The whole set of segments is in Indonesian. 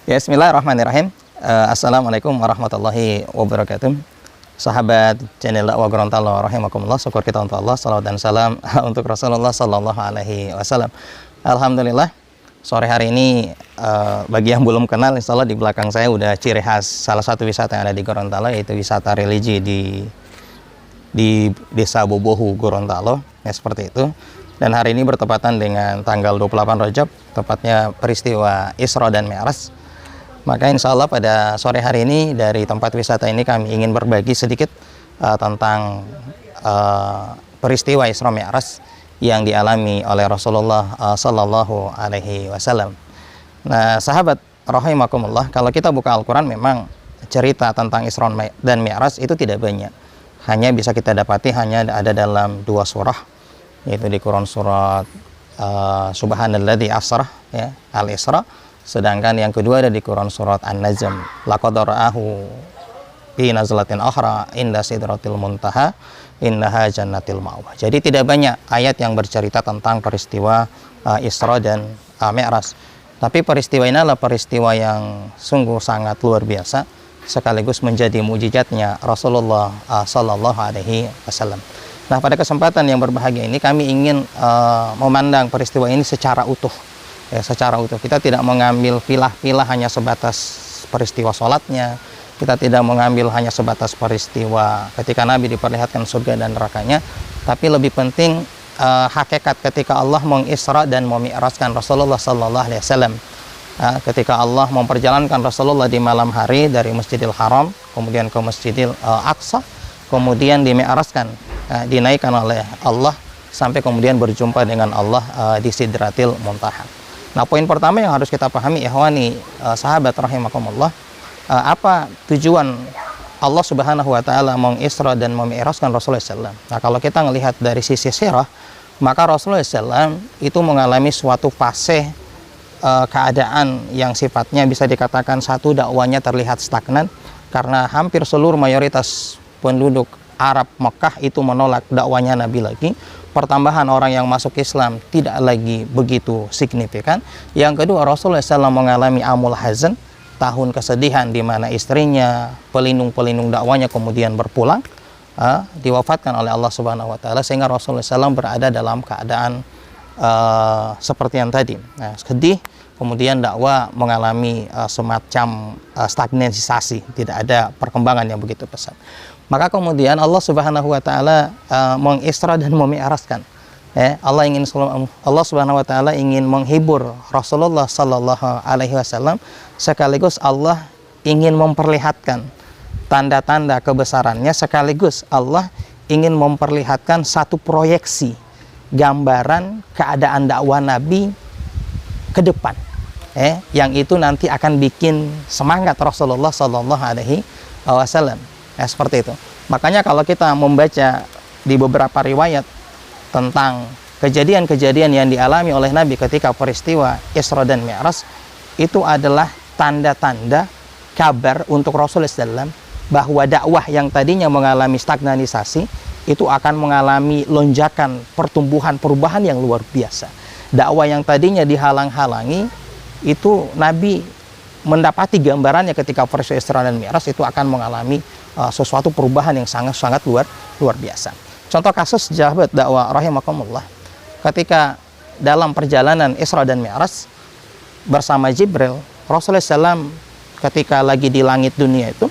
Ya, bismillahirrahmanirrahim. Assalamualaikum warahmatullahi wabarakatuh. Sahabat channel dakwah Gorontalo rahimakumullah, syukur kita untuk Allah, salawat dan salam untuk Rasulullah sallallahu alaihi wasallam. Alhamdulillah, sore hari ini bagi yang belum kenal, insya Allah di belakang saya udah ciri khas salah satu wisata yang ada di Gorontalo, yaitu wisata religi di Desa Bobohu, Gorontalo. Ya, seperti itu. Dan hari ini bertepatan dengan tanggal 28 Rajab, tepatnya peristiwa Isra dan Mi'raj. Maka insya Allah pada sore hari ini dari tempat wisata ini kami ingin berbagi sedikit tentang peristiwa Isra Mi'raj yang dialami oleh Rasulullah Sallallahu Alaihi Wasallam. Nah, sahabat rahimakumullah, kalau kita buka Al-Quran memang cerita tentang Isra dan Mi'raj itu tidak banyak. Hanya bisa kita dapati hanya ada dalam 2 surah, yaitu di Quran surat Subhanalladzi Asra, ya, Al-Isra. Sedangkan yang kedua ada di Quran surat An-Najm, laqad ra'ahu fi nazlatin ukhra inda sidratil muntaha innaha jannatil ma'wa. Jadi tidak banyak ayat yang bercerita tentang peristiwa Isra dan Mi'raj. Tapi peristiwa ini adalah peristiwa yang sungguh sangat luar biasa, sekaligus menjadi mukjizatnya Rasulullah sallallahu alaihi wasallam. Nah, pada kesempatan yang berbahagia ini kami ingin memandang peristiwa ini secara utuh. Ya, secara utuh. Kita tidak mengambil pilah-pilah hanya sebatas peristiwa sholatnya. Kita tidak mengambil hanya sebatas peristiwa ketika Nabi diperlihatkan surga dan nerakanya. Tapi lebih penting hakikat ketika Allah mengisra dan memi'rajkan Rasulullah Sallallahu Alaihi Wasallam. Ketika Allah memperjalankan Rasulullah di malam hari dari Masjidil Haram, kemudian ke Masjidil Aqsa, kemudian dimi'rajkan, dinaikkan oleh Allah sampai kemudian berjumpa dengan Allah di Sidratil Muntaha. Nah, poin pertama yang harus kita pahami, ikhwani, sahabat rahimakumullah, apa tujuan Allah Subhanahu wa taala mengisra dan memi'rajkan Rasulullah SAW. Nah, kalau kita melihat dari sisi sirah, maka Rasulullah SAW itu mengalami suatu fase keadaan yang sifatnya bisa dikatakan satu, dakwanya terlihat stagnan karena hampir seluruh mayoritas penduduk Arab Mekah itu menolak dakwanya Nabi lagi. Pertambahan orang yang masuk Islam tidak lagi begitu signifikan. Yang kedua, Rasulullah SAW mengalami amul hazan, tahun kesedihan, di mana istrinya, pelindung-pelindung dakwanya kemudian berpulang, diwafatkan oleh Allah Subhanahu Wa Taala, sehingga Rasulullah SAW berada dalam keadaan seperti yang tadi. Nah, sedih, kemudian dakwah mengalami semacam stagnasi, tidak ada perkembangan yang begitu pesat. Maka kemudian Allah Subhanahu wa taala mengisra dan memi'rajkan. Allah Subhanahu wa taala ingin menghibur Rasulullah sallallahu alaihi wasallam, sekaligus Allah ingin memperlihatkan tanda-tanda kebesarannya, sekaligus Allah ingin memperlihatkan satu proyeksi gambaran keadaan dakwah Nabi ke depan. Yang itu nanti akan bikin semangat Rasulullah sallallahu alaihi wasallam. Seperti itu. Makanya kalau kita membaca di beberapa riwayat tentang kejadian-kejadian yang dialami oleh Nabi ketika peristiwa Isra dan Mi'raj, itu adalah tanda-tanda kabar untuk Rasulullah SAW bahwa dakwah yang tadinya mengalami stagnanisasi itu akan mengalami lonjakan pertumbuhan perubahan yang luar biasa. Dakwah yang tadinya dihalang-halangi, itu Nabi mendapati gambarannya ketika peristiwa Isra dan Mi'raj itu akan mengalami sesuatu perubahan yang sangat-sangat luar biasa. Contoh kasus sahabat dakwah rahimakumullah, ketika dalam perjalanan Isra dan Mi'raj bersama Jibril, Rasulullah SAW ketika lagi di langit dunia itu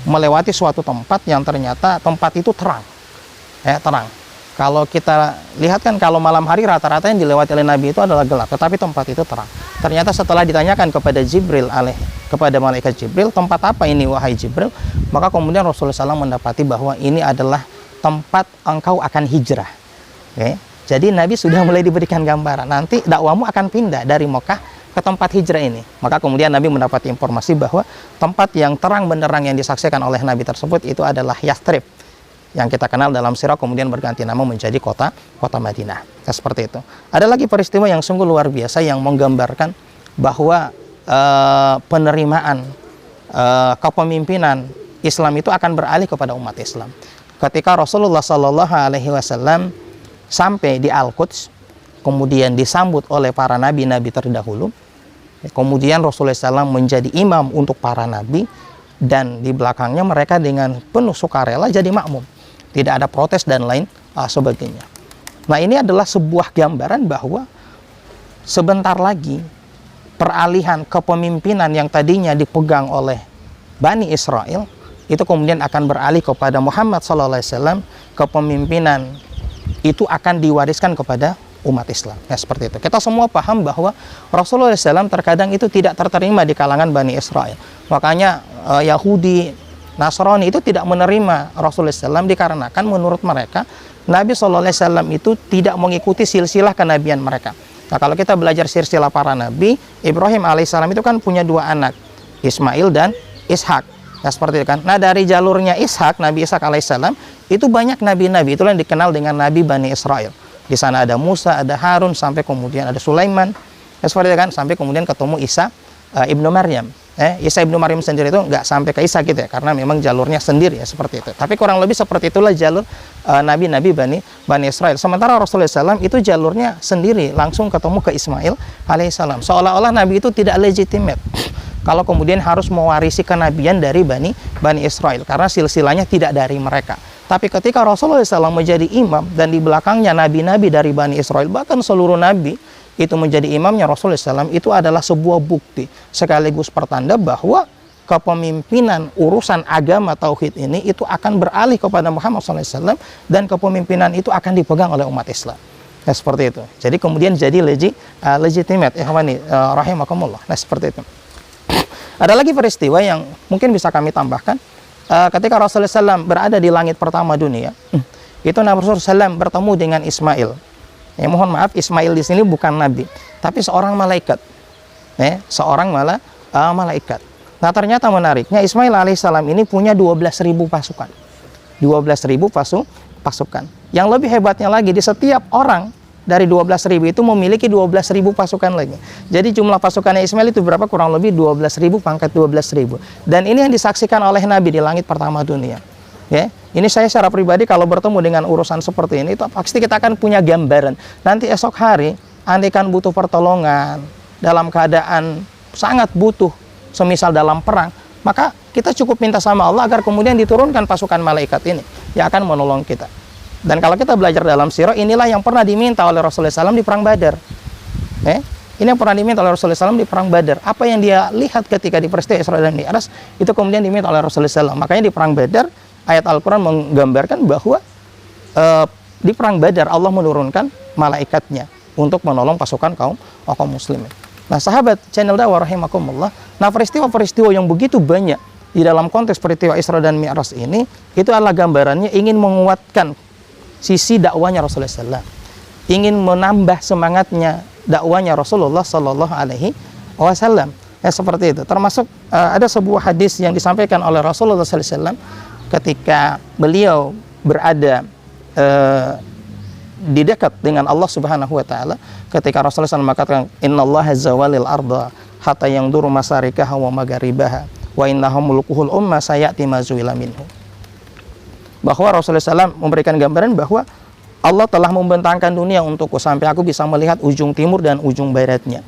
melewati suatu tempat yang ternyata tempat itu terang. Terang. Kalau kita lihat kan, kalau malam hari rata-rata yang dilewati oleh Nabi itu adalah gelap, tetapi tempat itu terang. Ternyata setelah ditanyakan kepada kepada malaikat Jibril, tempat apa ini wahai Jibril? Maka kemudian Rasulullah SAW mendapati bahwa ini adalah tempat engkau akan hijrah. Jadi Nabi sudah mulai diberikan gambaran, nanti dakwamu akan pindah dari Mekah ke tempat hijrah ini. Maka kemudian Nabi mendapat informasi bahwa tempat yang terang benderang yang disaksikan oleh Nabi tersebut itu adalah Yathrib, yang kita kenal dalam sirah kemudian berganti nama menjadi kota Madinah. Seperti itu. Ada lagi peristiwa yang sungguh luar biasa yang menggambarkan bahwa penerimaan kepemimpinan Islam itu akan beralih kepada umat Islam. Ketika Rasulullah Sallallahu Alaihi Wasallam sampai di Al-Quds, kemudian disambut oleh para nabi-nabi terdahulu, Kemudian Rasulullah SAW menjadi imam untuk para nabi, dan di belakangnya mereka dengan penuh sukarela jadi makmum. Tidak ada protes dan lain sebagainya. Nah, ini adalah sebuah gambaran bahwa sebentar lagi peralihan kepemimpinan yang tadinya dipegang oleh Bani Israel itu kemudian akan beralih kepada Muhammad SAW. Kepemimpinan itu akan diwariskan kepada umat Islam. Ya, seperti itu. Kita semua paham bahwa Rasulullah SAW terkadang itu tidak terterima di kalangan Bani Israel. Makanya Yahudi, Nasrani itu tidak menerima Rasulullah SAW dikarenakan menurut mereka Nabi SAW itu tidak mengikuti silsilah kenabian mereka. Nah, kalau kita belajar silsilah para nabi, Ibrahim alaihissalam itu kan punya dua anak, Ismail dan Ishak. Nah, seperti itu kan. Nah, dari jalurnya Ishak, Nabi Ishak alaihissalam, itu banyak nabi-nabi. Itulah yang dikenal dengan Nabi Bani Israel. Di sana ada Musa, ada Harun, sampai kemudian ada Sulaiman. Ya, seperti itu kan, sampai kemudian ketemu Isa ibnu Maryam. Isa ibnu Maryam sendiri itu nggak sampai ke Isa gitu ya, karena memang jalurnya sendiri ya, seperti itu. Tapi kurang lebih seperti itulah jalur nabi-nabi Bani Israel. Sementara Rasulullah SAW itu jalurnya sendiri, langsung ketemu ke Ismail alaihissalam. Seolah-olah nabi itu tidak legitimate kalau kemudian harus mewarisi kenabian dari Bani Israel, karena silsilahnya tidak dari mereka. Tapi ketika Rasulullah SAW menjadi imam dan di belakangnya nabi-nabi dari Bani Israel, bahkan seluruh nabi itu menjadi imamnya Rasulullah SAW, itu adalah sebuah bukti sekaligus pertanda bahwa kepemimpinan urusan agama tauhid ini itu akan beralih kepada Muhammad SAW, dan kepemimpinan itu akan dipegang oleh umat Islam. Nah, seperti itu. Jadi kemudian jadi legitimate, ikhwani rahimakumullah. Nah, seperti itu. Ada lagi peristiwa yang mungkin bisa kami tambahkan. Ketika Rasulullah SAW berada di langit pertama dunia, itu Nabi Rasulullah SAW bertemu dengan Ismail. Ya, mohon maaf, Ismail di sini bukan nabi, tapi seorang malaikat. Seorang malaikat. Nah, ternyata menariknya Ismail alaihissalam ini punya 12.000 pasukan. 12.000 pasukan. Yang lebih hebatnya lagi, di setiap orang dari 12.000 itu memiliki 12.000 pasukan lagi. Jadi jumlah pasukannya Ismail itu berapa? Kurang lebih 12.000 pangkat 12.000. Dan ini yang disaksikan oleh Nabi di langit pertama dunia. Ya, ini saya secara pribadi kalau bertemu dengan urusan seperti ini, itu pasti kita akan punya gambaran. Nanti esok hari, andaikan butuh pertolongan, dalam keadaan sangat butuh, semisal dalam perang, maka kita cukup minta sama Allah agar kemudian diturunkan pasukan malaikat ini yang akan menolong kita. Dan kalau kita belajar dalam sirah, inilah yang pernah diminta oleh Rasulullah SAW di perang Badar. Ini yang pernah diminta oleh Rasulullah SAW di perang Badar. Apa yang dia lihat ketika di peristiwa Isra dan Mi'raj, itu kemudian diminta oleh Rasulullah SAW. Makanya di perang Badar, ayat Al-Quran menggambarkan bahwa di perang Badar Allah menurunkan malaikatnya untuk menolong pasukan kaum muslimin. Nah, sahabat channel dakwah rahimakumullah, nah peristiwa-peristiwa yang begitu banyak di dalam konteks peristiwa Isra dan Mi'raj ini, itu adalah gambarannya ingin menguatkan sisi dakwanya Rasulullah SAW, ingin menambah semangatnya dakwanya Rasulullah SAW. Ya, seperti itu. Termasuk ada sebuah hadis yang disampaikan oleh Rasulullah SAW ketika beliau berada di dekat dengan Allah Subhanahu wa taala, ketika Rasulullah SAW mengatakan innallaha zawalil arda hatta yanzuru masarikaha wa magharibaha wa innahu mulkuhul umma sayati mazuila minhu. Bahwa Rasulullah SAW memberikan gambaran bahwa Allah telah membentangkan dunia untukku sampai aku bisa melihat ujung timur dan ujung baratnya.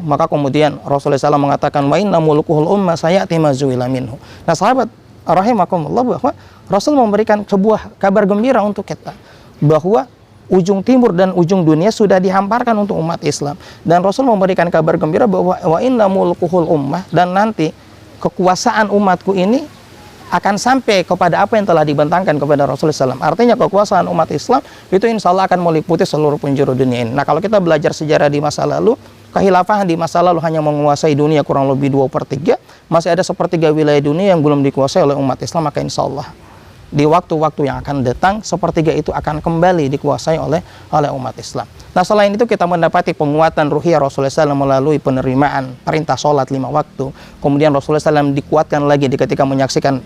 Maka kemudian Rasulullah SAW mengatakan wa inna mulkuhul umma sayati mazuila minhu. Nah, sahabat rahimakumullah, bahwa Rasul memberikan sebuah kabar gembira untuk kita bahwa ujung timur dan ujung dunia sudah dihamparkan untuk umat Islam, dan Rasul memberikan kabar gembira bahwa wa inna mulkuhul ummah, dan nanti kekuasaan umatku ini akan sampai kepada apa yang telah dibentangkan kepada Rasulullah SAW. Artinya kekuasaan umat Islam itu insya Allah akan meliputi seluruh penjuru dunia ini. Nah, kalau kita belajar sejarah di masa lalu, kehilafahan di masa lalu hanya menguasai dunia kurang lebih 2/3, masih ada 1/3 wilayah dunia yang belum dikuasai oleh umat Islam. Maka insya Allah di waktu-waktu yang akan datang, 1/3 itu akan kembali dikuasai oleh umat Islam. Nah, selain itu kita mendapati penguatan ruhiyah Rasulullah SAW melalui penerimaan perintah sholat 5 waktu. Kemudian Rasulullah SAW dikuatkan lagi ketika menyaksikan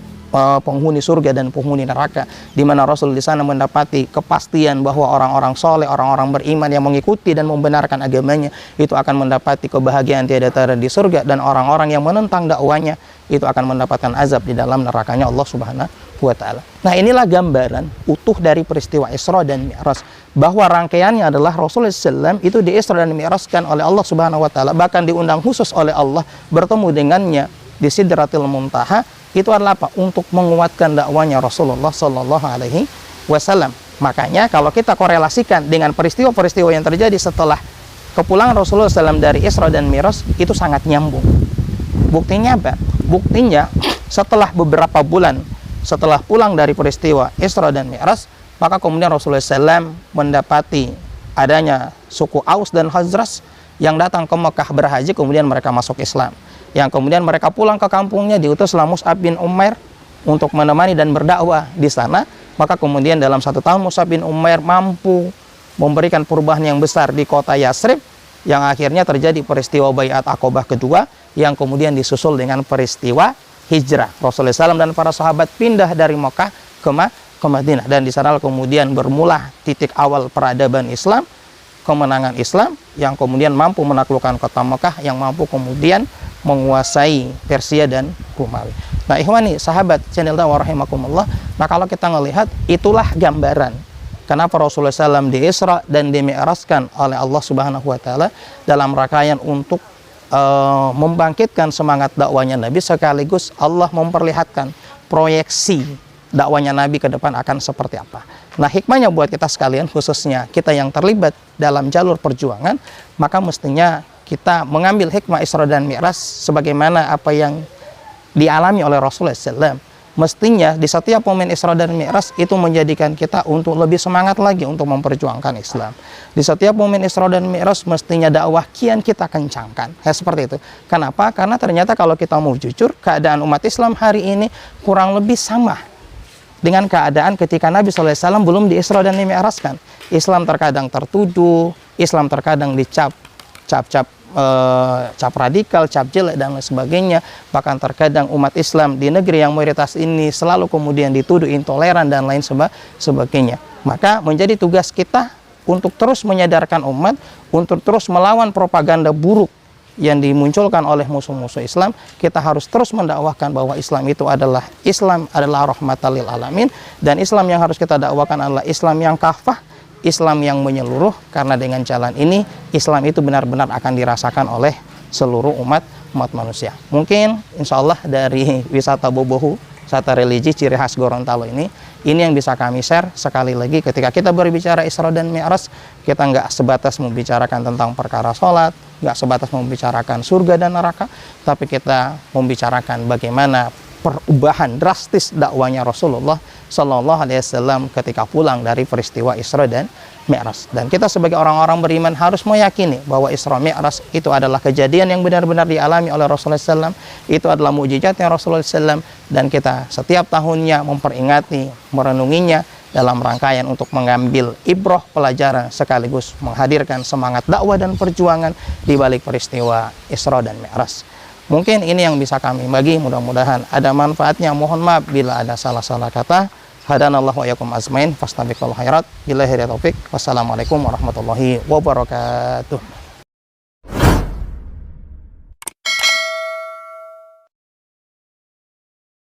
penghuni surga dan penghuni neraka, di mana Rasul di sana mendapati kepastian bahwa orang-orang soleh, orang-orang beriman yang mengikuti dan membenarkan agamanya itu akan mendapati kebahagiaan tiada tara di surga, dan orang-orang yang menentang dakwanya itu akan mendapatkan azab di dalam nerakanya Allah wa ta'ala. Nah, inilah gambaran utuh dari peristiwa Isra dan Mi'raj, bahwa rangkaiannya adalah Rasulullah SAW itu di Isra dan Mi'rajkan oleh Allah Subhanahu wa taala, bahkan diundang khusus oleh Allah bertemu dengannya di Sidratil Muntaha. Itu adalah apa? Untuk menguatkan dakwanya Rasulullah sallallahu alaihi wasallam. Makanya kalau kita korelasikan dengan peristiwa-peristiwa yang terjadi setelah kepulangan Rasulullah SAW dari Isra dan Mi'raj, itu sangat nyambung. Buktinya apa? Buktinya setelah beberapa bulan setelah pulang dari peristiwa Isra dan Mi'raj, maka kemudian Rasulullah SAW mendapati adanya suku Aus dan Khazraj yang datang ke Mekah berhaji, kemudian mereka masuk Islam. Yang kemudian mereka pulang ke kampungnya, diutuslah Mus'ab bin Umair untuk menemani dan berdakwah di sana. Maka kemudian dalam 1 tahun Mus'ab bin Umair mampu memberikan perubahan yang besar di kota Yasrib, yang akhirnya terjadi peristiwa Baiat Aqobah kedua, yang kemudian disusul dengan peristiwa hijrah. Rasulullah SAW dan para sahabat pindah dari Mekah ke Madinah, dan di sana kemudian bermula titik awal peradaban Islam, kemenangan Islam yang kemudian mampu menaklukkan kota Mekah, yang mampu kemudian menguasai Persia dan Romawi. Nah, ikhwani sahabat channel dakwah rahimakumullah, nah kalau kita melihat itulah gambaran kenapa Rasulullah SAW di Isra dan di Mi'rajkan oleh Allah Subhanahu wa taala dalam rangkaian untuk membangkitkan semangat dakwanya Nabi, sekaligus Allah memperlihatkan proyeksi dakwanya Nabi ke depan akan seperti apa. Nah, hikmahnya buat kita sekalian, khususnya kita yang terlibat dalam jalur perjuangan, maka mestinya kita mengambil hikmah Isra dan Mi'raj sebagaimana apa yang dialami oleh Rasulullah SAW. Mestinya di setiap momen Isra dan Mi'raj itu menjadikan kita untuk lebih semangat lagi untuk memperjuangkan Islam. Di setiap momen Isra dan Mi'raj mestinya dakwah kian kita kencangkan. Seperti itu. Kenapa? Karena ternyata kalau kita mau jujur, keadaan umat Islam hari ini kurang lebih sama dengan keadaan ketika Nabi SAW belum di Isra dan Mi'rajkan. Islam terkadang tertuduh, Islam terkadang dicap radikal, cap jelek dan lain sebagainya. Bahkan terkadang umat Islam di negeri yang mayoritas ini selalu kemudian dituduh intoleran dan lain sebagainya. Maka menjadi tugas kita untuk terus menyadarkan umat, untuk terus melawan propaganda buruk yang dimunculkan oleh musuh-musuh Islam. Kita harus terus mendakwahkan bahwa Islam adalah rahmatan lil alamin, dan Islam yang harus kita dakwakan adalah Islam yang kafah, Islam yang menyeluruh, karena dengan jalan ini Islam itu benar-benar akan dirasakan oleh seluruh umat manusia. Mungkin insya Allah dari wisata Bobohu, wisata religi ciri khas Gorontalo ini yang bisa kami share. Sekali lagi, ketika kita berbicara Isra dan Mi'raj, kita nggak sebatas membicarakan tentang perkara sholat, nggak sebatas membicarakan surga dan neraka, tapi kita membicarakan bagaimana perubahan drastis dakwanya Rasulullah Sallallahu Alaihi Wasallam ketika pulang dari peristiwa Isra dan Mi'raj. Dan kita sebagai orang-orang beriman harus meyakini bahwa Isra Mi'raj itu adalah kejadian yang benar-benar dialami oleh Rasulullah SAW. Itu adalah mukjizatnya Rasulullah SAW, dan kita setiap tahunnya memperingati, merenunginya dalam rangkaian untuk mengambil ibrah pelajaran, sekaligus menghadirkan semangat dakwah dan perjuangan di balik peristiwa Isra dan Mi'raj. Mungkin ini yang bisa kami bagi, mudah-mudahan ada manfaatnya. Mohon maaf bila ada salah-salah kata. Hadanallahu wa iyyakum ajmain, fastabiqul khairat. Billahi taufiq. Wassalamualaikum warahmatullahi wabarakatuh.